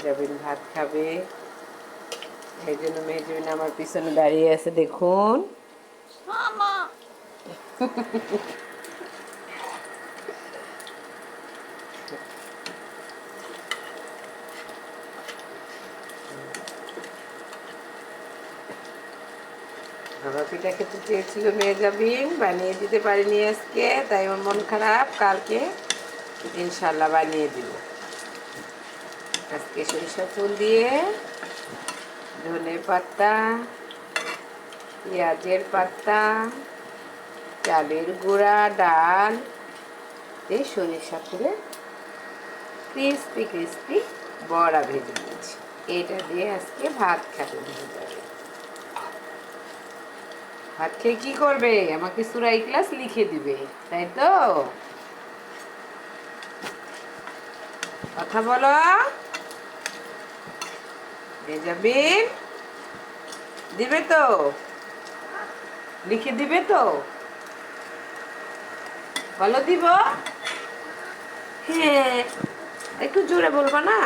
মেহজাবিন ভাত খাবে, এই জন্য মেহজাবিন আমার পিছনে দাঁড়িয়ে আছে দেখুন। ভাপা পিঠা খেতে চেয়েছিল মেহজাবিন, বানিয়ে দিতে পারিনি আজকে, তাই ওর মন খারাপ। কালকে ইনশাল্লাহ বানিয়ে দিব। আজকে সরিষা ফুল দিয়ে, ধনে পাতা, পেঁয়াজের পাতা, চালের গুঁড়া, ডাল, এই সরিষা ফুলে ক্রিস্পি ক্রিস্পি বড়া ভেজে দিয়েছি। এটা দিয়ে আজকে ভাত খাবে মেহজাবিন। ভাত খেয়ে কি করবে? আমাকে সূরা ইখলাস লিখে দিবে, তাই তো? কথা বলো মেহজাবিন, দিবে তো? লিখে দিবে তো? বলো দিব? হ্যাঁ, একটু জোরে বলবা না?